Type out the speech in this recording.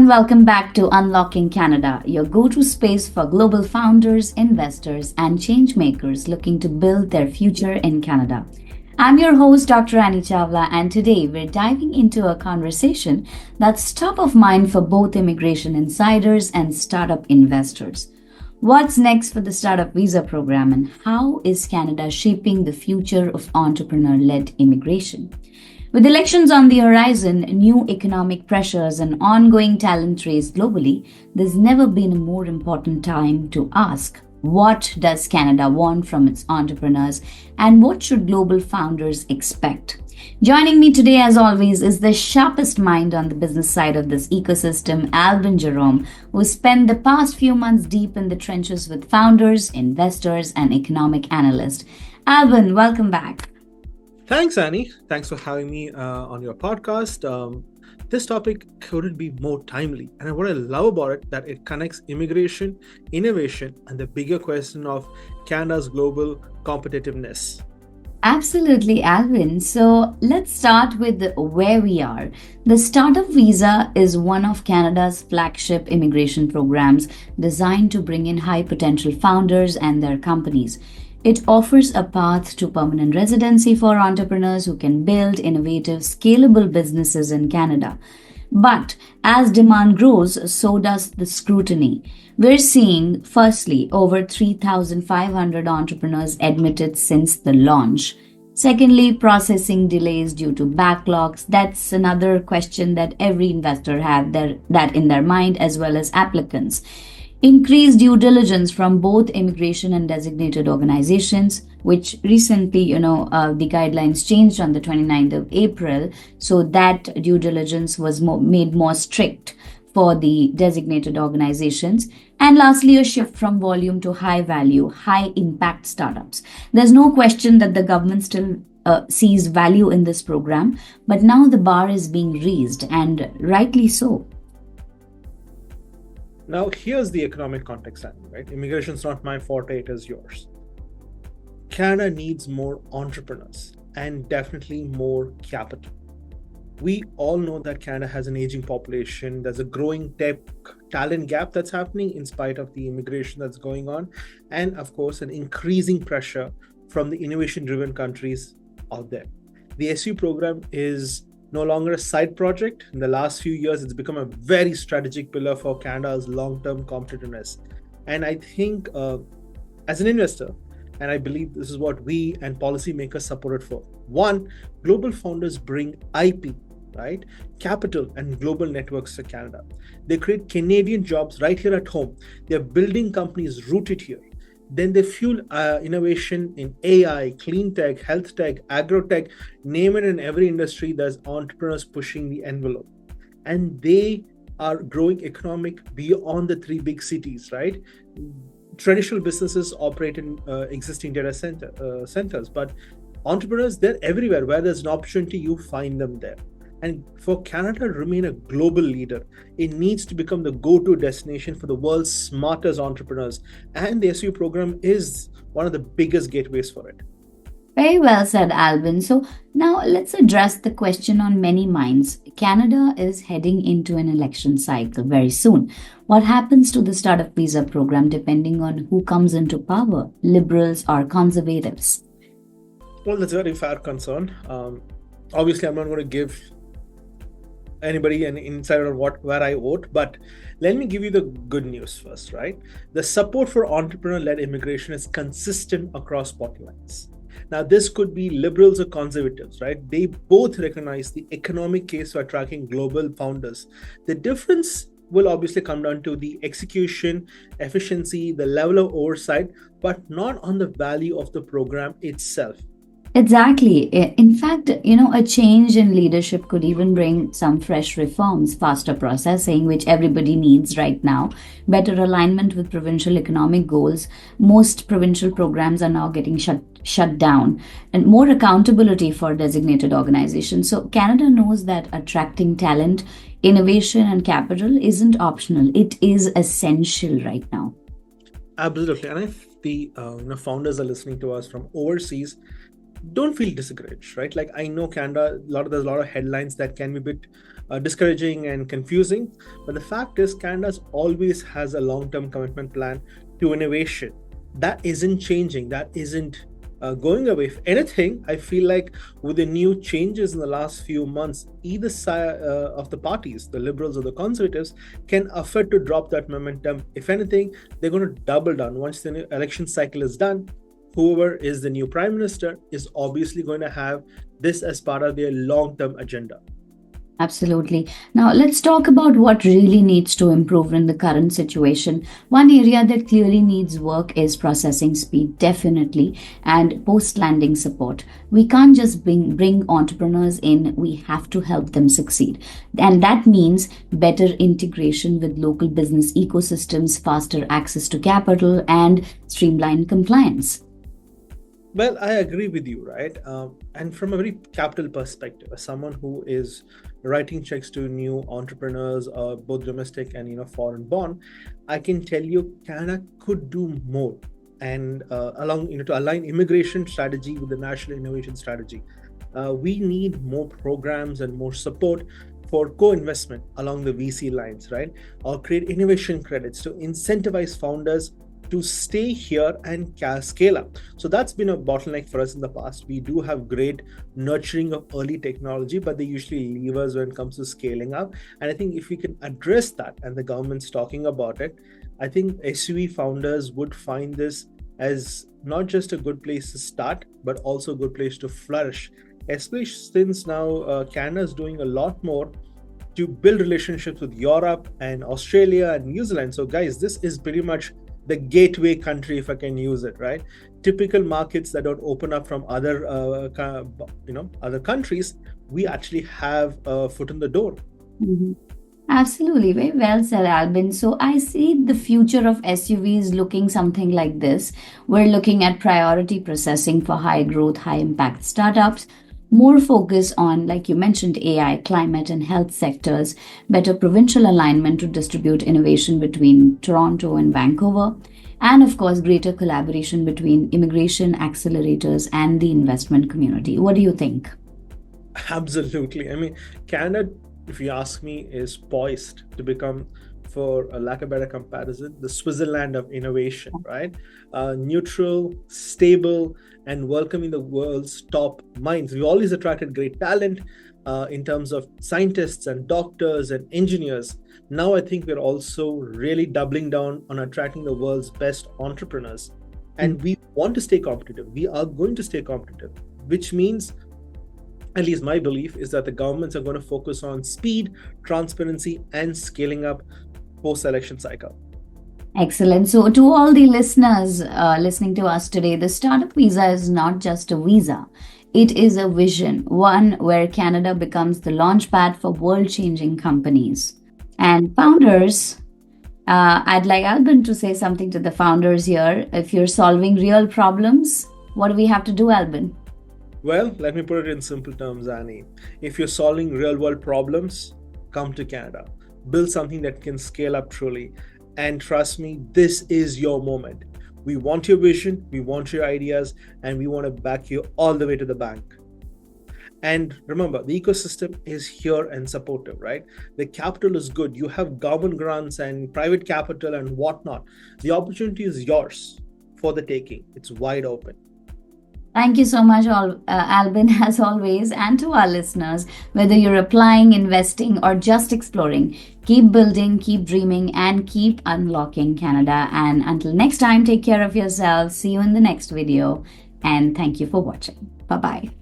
welcome back to Unlocking Canada, your go to space for global founders, investors, and changemakers looking to build their future in Canada. I'm your host, Dr. Annie Chawla, and today we're diving into a conversation that's top of mind for both immigration insiders and startup investors. What's next for the Startup Visa program, and how is Canada shaping the future of entrepreneur led immigration? With elections on the horizon, new economic pressures, and ongoing talent race globally, there's never been a more important time to ask, what does Canada want from its entrepreneurs, and what should global founders expect? Joining me today, as always, is the sharpest mind on the business side of this ecosystem, Alvin Jerome, who spent the past few months deep in the trenches with founders, investors, and economic analysts. Alvin, welcome back. Thanks, Annie. Thanks for having me on your podcast. This topic couldn't be more timely. And what I love about it, that it connects immigration, innovation, and the bigger question of Canada's global competitiveness. Absolutely, Alvin. So let's start with where we are. The Startup Visa is one of Canada's flagship immigration programs designed to bring in high potential founders and their companies. It offers a path to permanent residency for entrepreneurs who can build innovative, scalable businesses in Canada. But as demand grows, so does the scrutiny. We're seeing, firstly, over 3,500 entrepreneurs admitted since the launch. Secondly, processing delays due to backlogs. That's another question that every investor have that in their mind, as well as applicants. Increased due diligence from both immigration and designated organizations, which recently, the guidelines changed on the 29th of April, so that due diligence was made more strict for the designated organizations. And lastly, a shift from volume to high value, high impact startups. There's no question that the government still sees value in this program, but now the bar is being raised, and rightly so. Now, here's the economic context, Annie, right? Immigration is not my forte, it is yours. Canada needs more entrepreneurs and definitely more capital. We all know that Canada has an aging population. There's a growing tech talent gap that's happening in spite of the immigration that's going on. And of course, an increasing pressure from the innovation-driven countries out there. The SU program is no longer a side project. In the last few years, it's become a very strategic pillar for Canada's long-term competitiveness. And I think as an investor, and I believe this is what we and policymakers support it for. One, global founders bring IP, right? Capital and global networks to Canada. They create Canadian jobs right here at home. They're building companies rooted here. Then they fuel innovation in AI, clean tech, health tech, agro tech, name it. In every industry, there's entrepreneurs pushing the envelope. And they are growing economic beyond the three big cities, right? Traditional businesses operate in existing data centers, but entrepreneurs, they're everywhere. Where there's an opportunity, you find them there. And for Canada to remain a global leader, it needs to become the go-to destination for the world's smartest entrepreneurs. And the SU program is one of the biggest gateways for it. Very well said, Alvin. So now let's address the question on many minds. Canada is heading into an election cycle very soon. What happens to the Startup Visa program depending on who comes into power, liberals or conservatives? Well, that's a very fair concern. Obviously, I'm not going to give anybody an insight on where I vote, but let me give you the good news first, right? The support for entrepreneur-led immigration is consistent across party lines. Now, this could be liberals or conservatives, right? They both recognize the economic case for attracting global founders. The difference will obviously come down to the execution, efficiency, the level of oversight, but not on the value of the program itself. Exactly. In fact, a change in leadership could even bring some fresh reforms, faster processing, which everybody needs right now, better alignment with provincial economic goals. Most provincial programs are now getting shut down, and more accountability for designated organizations. So Canada knows that attracting talent, innovation, and capital isn't optional. It is essential right now. Absolutely. And if the founders are listening to us from overseas, don't feel discouraged, right? Like, I know Canada, there's a lot of headlines that can be a bit discouraging and confusing. But the fact is, Canada always has a long-term commitment plan to innovation. That isn't changing. That isn't going away. If anything, I feel like with the new changes in the last few months, either side of the parties, the liberals or the conservatives, can afford to drop that momentum. If anything, they're going to double down. Once the election cycle is done, whoever is the new prime minister is obviously going to have this as part of their long-term agenda. Absolutely. Now, let's talk about what really needs to improve in the current situation. One area that clearly needs work is processing speed, definitely, and post landing support. We can't just bring entrepreneurs in, we have to help them succeed. And that means better integration with local business ecosystems, faster access to capital, and streamlined compliance. Well, I agree with you, right? And from a very capital perspective, as someone who is writing checks to new entrepreneurs, both domestic and foreign born, I can tell you Canada could do more, and along to align immigration strategy with the national innovation strategy. We need more programs and more support for co-investment along the VC lines, right? Or create innovation credits to incentivize founders to stay here and scale up. So that's been a bottleneck for us in the past. We do have great nurturing of early technology, but they usually leave us when it comes to scaling up. And I think if we can address that, and the government's talking about it, I think SUV founders would find this as not just a good place to start, but also a good place to flourish, especially since now Canada is doing a lot more to build relationships with Europe and Australia and New Zealand. So guys, this is pretty much the gateway country, if I can use it, right? Typical markets that don't open up from other other countries, we actually have a foot in the door. Mhm. Absolutely, very well said, Albin. So I see the future of SUVs looking something like this. We're looking at priority processing for high growth, high impact startups, more focus on, like you mentioned, AI, climate, and health sectors, better provincial alignment to distribute innovation between Toronto and Vancouver, and of course, greater collaboration between immigration accelerators and the investment community. What do you think? Absolutely. I mean, Canada, if you ask me, is poised to become, for a lack of better comparison, the Switzerland of innovation, right? Neutral, stable, and welcoming the world's top minds. We always attracted great talent in terms of scientists and doctors and engineers. Now I think we're also really doubling down on attracting the world's best entrepreneurs. And we want to stay competitive. We are going to stay competitive, which means, at least my belief is, that the governments are going to focus on speed, transparency, and scaling up post-election cycle. Excellent. So, to all the listeners listening to us today, the startup visa is not just a visa. It is a vision, one where Canada becomes the launchpad for world changing companies. And founders, I'd like Albin to say something to the founders here. If you're solving real problems, what do we have to do, Albin? Well, let me put it in simple terms, Annie. If you're solving real world problems, come to Canada. Build something that can scale up truly. And trust me, this is your moment. We want your vision, we want your ideas, and we want to back you all the way to the bank. And remember, the ecosystem is here and supportive, right? The capital is good. You have government grants and private capital and whatnot. The opportunity is yours for the taking. It's wide open. Thank you so much, Albin, as always, and to our listeners. Whether you're applying, investing, or just exploring, keep building, keep dreaming, and keep unlocking Canada. And until next time, take care of yourselves. See you in the next video. And thank you for watching. Bye bye.